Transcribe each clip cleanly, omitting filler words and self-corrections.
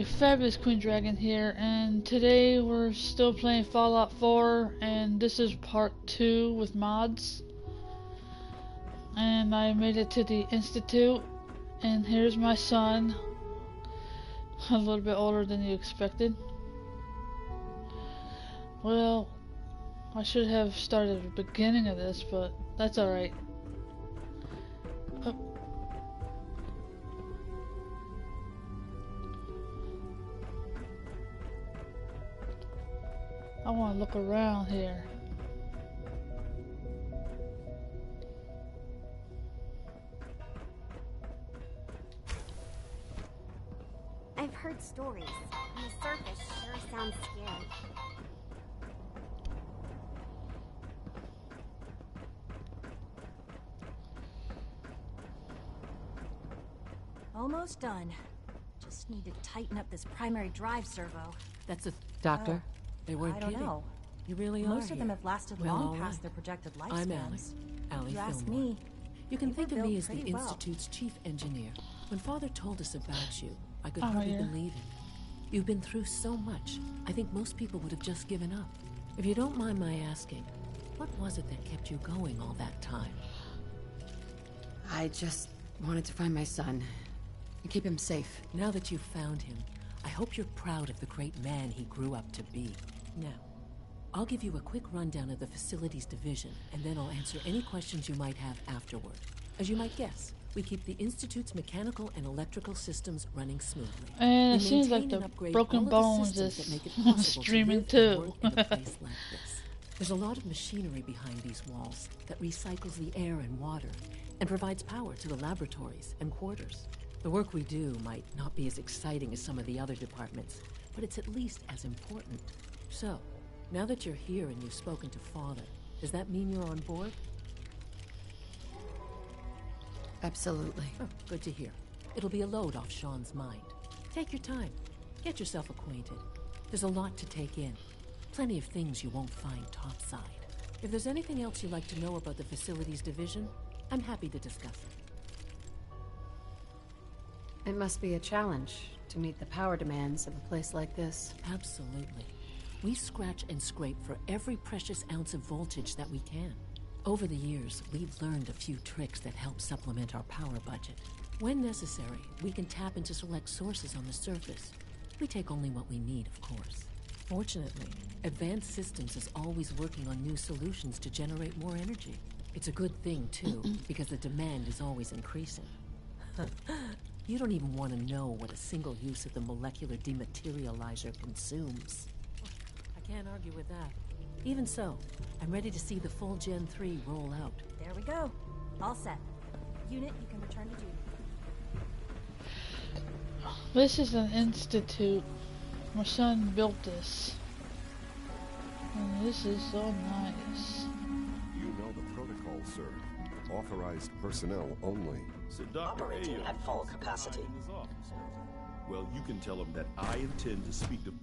Fabulous Queen Dragon here, and today we're still playing Fallout 4, and this is part 2 with mods. And I made it to the Institute, and here's my son, a little bit older than you expected. Well, I should have started at the beginning of this, but that's alright. Oh. I want to look around here. I've heard stories. On the surface, sure sounds scary. Almost done. Just need to tighten up this primary drive servo. That's a doctor. They weren't I don't kidding. know. You really are. Most of them have lasted Well, long all past right. their projected lifespans. I'm Allie You ask Fillmore. me. You can They think were of me built as the pretty well. Institute's chief engineer. When Father told us about you, I could Oh, hardly yeah. believe it. You've been through so much. I think most people would have just given up. If you don't mind my asking, what was it that kept you going all that time? I just wanted to find my son and keep him safe. Now that you've found him, I hope you're proud of the great man he grew up to be. Now, I'll give you a quick rundown of the facilities division, and then I'll answer any questions you might have afterward. As you might guess, we keep the Institute's mechanical and electrical systems running smoothly. And it We seems like maintain and the upgrade Broken all of the Bones systems is that make it possible to streaming live and too. work in a place like this. There's a lot of machinery behind these walls that recycles the air and water and provides power to the laboratories and quarters. The work we do might not be as exciting as some of the other departments, but it's at least as important. So, now that you're here and you've spoken to Father, does that mean you're on board? Absolutely. Oh, good to hear. It'll be a load off Sean's mind. Take your time. Get yourself acquainted. There's a lot to take in. Plenty of things you won't find topside. If there's anything else you'd like to know about the facilities division, I'm happy to discuss it. It must be a challenge to meet the power demands of a place like this. Absolutely. We scratch and scrape for every precious ounce of voltage that we can. Over the years, we've learned a few tricks that help supplement our power budget. When necessary, we can tap into select sources on the surface. We take only what we need, of course. Fortunately, Advanced Systems is always working on new solutions to generate more energy. It's a good thing, too, because the demand is always increasing. You don't even want to know what a single use of the molecular dematerializer consumes. I can't argue with that. Even so, I'm ready to see the full Gen 3 roll out. There we go. All set. Unit, you can return to duty. This is an institute. My son built this. And this is so nice. You know the protocol, sir. Authorized personnel only. So Dr. Operating at full capacity. Well, you can tell him that I intend to speak to...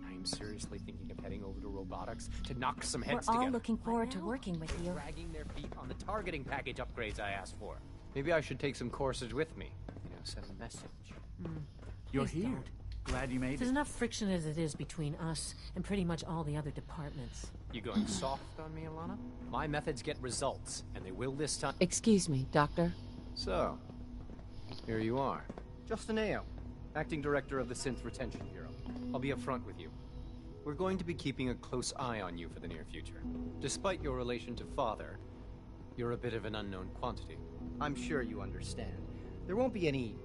I'm seriously thinking of heading over to robotics to knock some We're heads all together. looking forward to working with you. Dragging their feet on the targeting package upgrades I asked for. Maybe I should take some courses with me. You know, send a message. You're Please here. don't. Glad you made There's it. enough friction as it is between us and pretty much all the other departments. You going soft on me, Alana? My methods get results, and they will this time. Excuse me, Doctor. So, here you are. Justin Ayo, Acting Director of the Synth Retention Bureau. I'll be upfront with you. We're going to be keeping a close eye on you for the near future. Despite your relation to Father, you're a bit of an unknown quantity. I'm sure you understand. There won't be any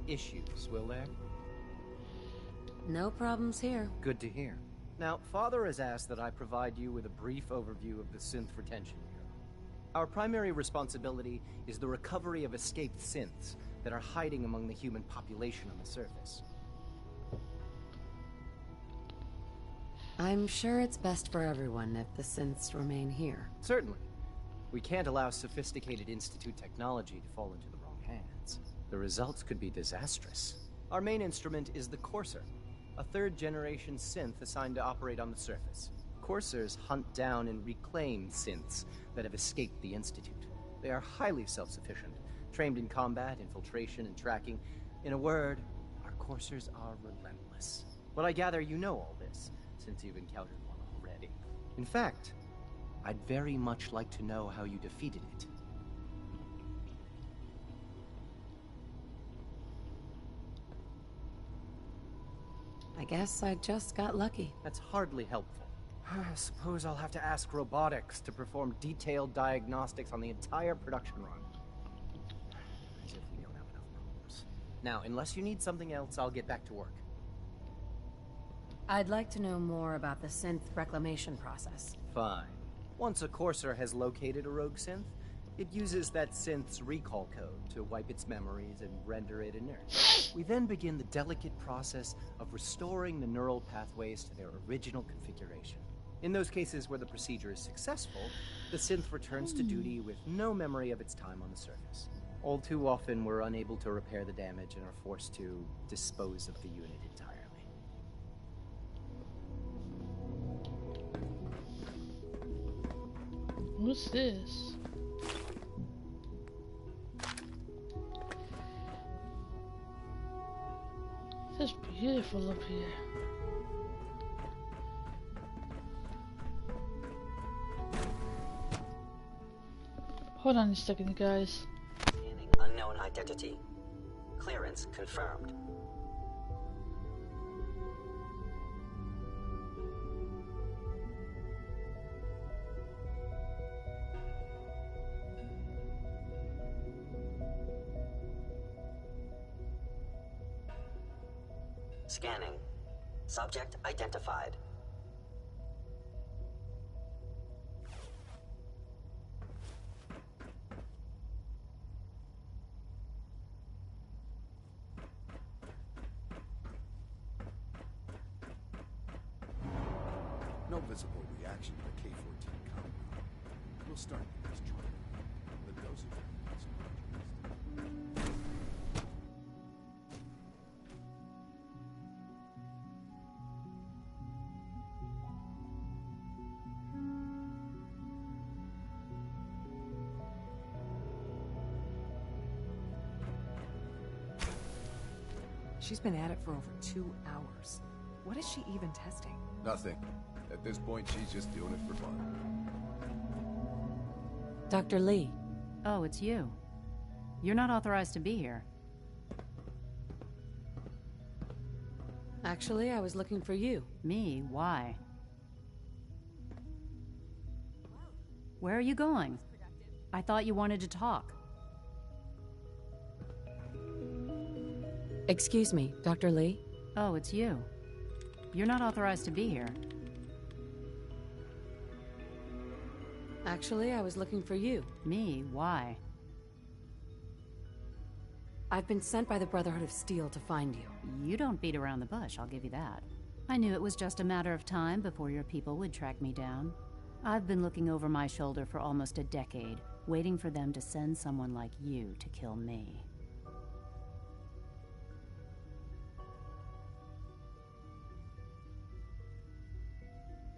issues, will there? No problems here. Good to hear. Now, Father has asked that I provide you with a brief overview of the Synth Retention Bureau. Our primary responsibility is the recovery of escaped synths that are hiding among the human population on the surface. I'm sure it's best for everyone if the synths remain here. Certainly. We can't allow sophisticated Institute technology to fall into the wrong hands. The results could be disastrous. Our main instrument is the Courser, a third-generation synth assigned to operate on the surface. Coursers hunt down and reclaim synths that have escaped the Institute. They are highly self-sufficient, Trained in combat, infiltration, and tracking. In a word, our coursers are relentless. But I gather you know all this, since you've encountered one already. In fact, I'd very much like to know how you defeated it. I guess I just got lucky. That's hardly helpful. I suppose I'll have to ask robotics to perform detailed diagnostics on the entire production run. As if we don't have enough problems. Now, unless you need something else, I'll get back to work. I'd like to know more about the synth reclamation process. Fine. Once a courser has located a rogue synth, it uses that synth's recall code to wipe its memories and render it inert. We then begin the delicate process of restoring the neural pathways to their original configuration. In those cases where the procedure is successful, the synth returns to duty with no memory of its time on the surface. All too often, we're unable to repair the damage and are forced to dispose of the unit entirely. What's this? It's beautiful up here. Hold on a second, guys. Scanning unknown identity. Clearance confirmed. Scanning. Subject identified. No visible reaction to the K-14 compound. We'll start with this trial. The dosage is She's been at it for over 2 hours. What is she even testing? nothing. At this point, she's just doing it for fun. Dr. Lee. Oh, it's you. You're not authorized to be here. Actually, I was looking for you. Me? Why? Where are you going? I thought you wanted to talk. Excuse me, Dr. Lee. Oh, it's you. You're not authorized to be here. Actually, I was looking for you. Me? Why? I've been sent by the Brotherhood of Steel to find you. You don't beat around the bush, I'll give you that. I knew it was just a matter of time before your people would track me down. I've been looking over my shoulder for almost a decade, waiting for them to send someone like you to kill me.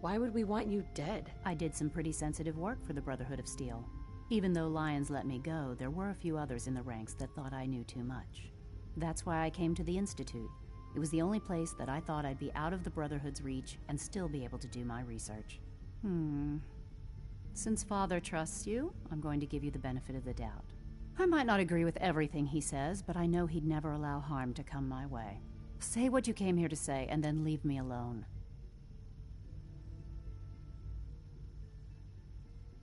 Why would we want you dead? I did some pretty sensitive work for the Brotherhood of Steel. Even though Lyons let me go, there were a few others in the ranks that thought I knew too much. That's why I came to the Institute. It was the only place that I thought I'd be out of the Brotherhood's reach and still be able to do my research. Since Father trusts you, I'm going to give you the benefit of the doubt. I might not agree with everything he says, but I know he'd never allow harm to come my way. Say what you came here to say, and then leave me alone.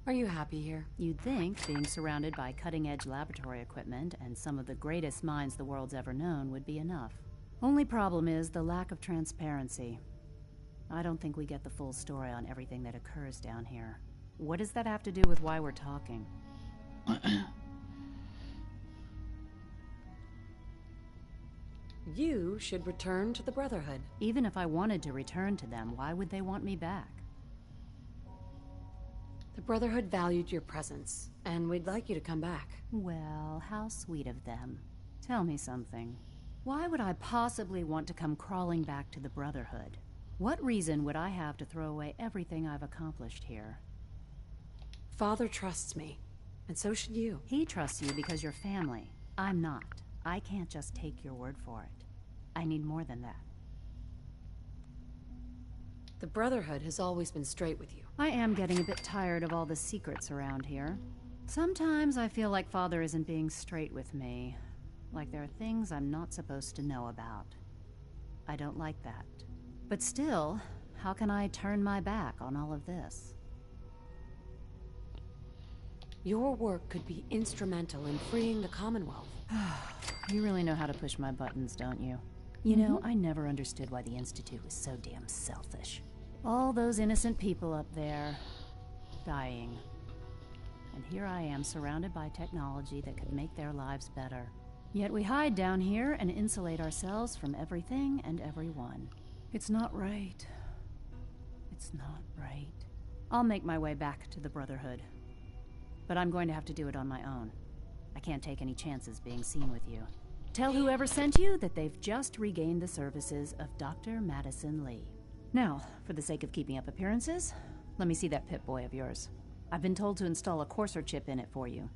Are you happy here? You'd think being surrounded by cutting-edge laboratory equipment and some of the greatest minds the world's ever known would be enough. Only problem is the lack of transparency. I don't think we get the full story on everything that occurs down here. What does that have to do with why we're talking? You should return to the Brotherhood. Even if I wanted to return to them, why would they want me back? The Brotherhood valued your presence, and we'd like you to come back. Well, how sweet of them. Tell me something. Why would I possibly want to come crawling back to the Brotherhood? What reason would I have to throw away everything I've accomplished here? Father trusts me. And so should you. He trusts you because you're family. I'm not. I can't just take your word for it. I need more than that. The Brotherhood has always been straight with you. I am getting a bit tired of all the secrets around here. Sometimes I feel like Father isn't being straight with me. Like there are things I'm not supposed to know about. I don't like that. But still, how can I turn my back on all of this? Your work could be instrumental in freeing the Commonwealth. You really know how to push my buttons, don't you? You know, I never understood why the Institute was so damn selfish. All those innocent people up there, dying. And here I am, surrounded by technology that could make their lives better. Yet we hide down here and insulate ourselves from everything and everyone. It's not right. It's not right. I'll make my way back to the Brotherhood. But I'm going to have to do it on my own. I can't take any chances being seen with you. Tell whoever sent you that they've just regained the services of Dr. Madison Lee. Now, for the sake of keeping up appearances, let me see that Pip-Boy of yours. I've been told to install a Courser chip in it for you.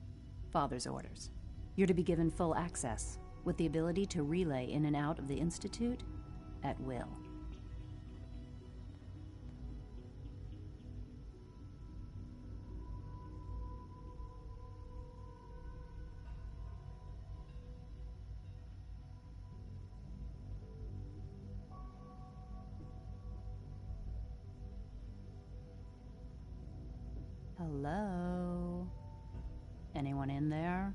Father's orders. You're to be given full access, with the ability to relay in and out of the Institute at will. Hello? Anyone in there?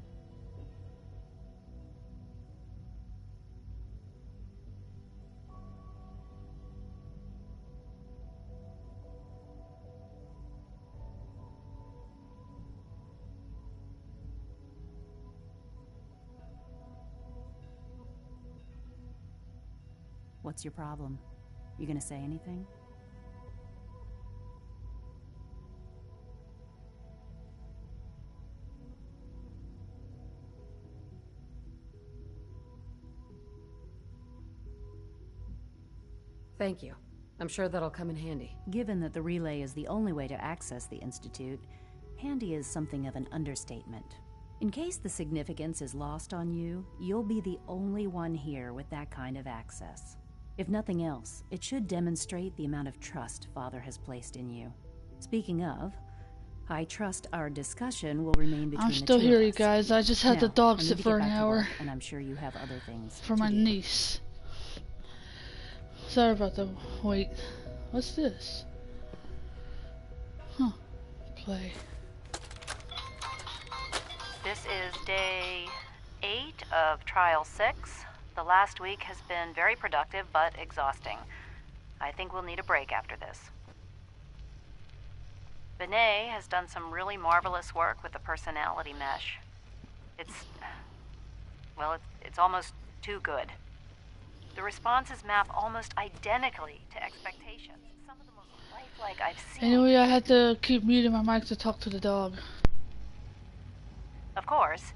What's your problem? You gonna say anything? Thank you. I'm sure that'll come in handy. Given that the relay is the only way to access the Institute, handy is something of an understatement. In case the significance is lost on you, you'll be the only one here with that kind of access. If nothing else, it should demonstrate the amount of trust Father has placed in you. Speaking of, I trust our discussion will remain between the two of us. I'm still here, you guys. I just had the dog sit for an hour. And I'm sure you have other things for my niece. Sorry about the wait. What's this? Huh. Play. This is day 8 of Trial 6. The last week has been very productive but exhausting. I think we'll need a break after this. Benet has done some really marvelous work with the personality mesh. It's almost too good. The responses map almost identically to expectations. Some of the most lifelike I've seen. Anyway, I had to keep muting my mic to talk to the dog. Of course,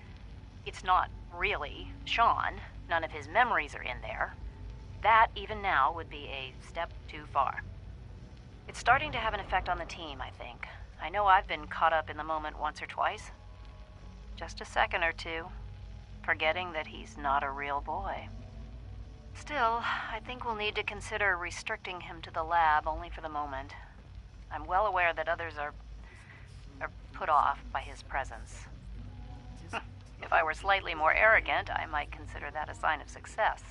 it's not really Sean. None of his memories are in there. That, even now, would be a step too far. It's starting to have an effect on the team, I think. I know I've been caught up in the moment once or twice. Just a second or two, forgetting that he's not a real boy. Still, I think we'll need to consider restricting him to the lab only for the moment. I'm well aware that others are put off by his presence. If I were slightly more arrogant, I might consider that a sign of success.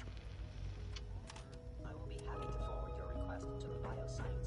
I will be happy to forward your request to the bioscience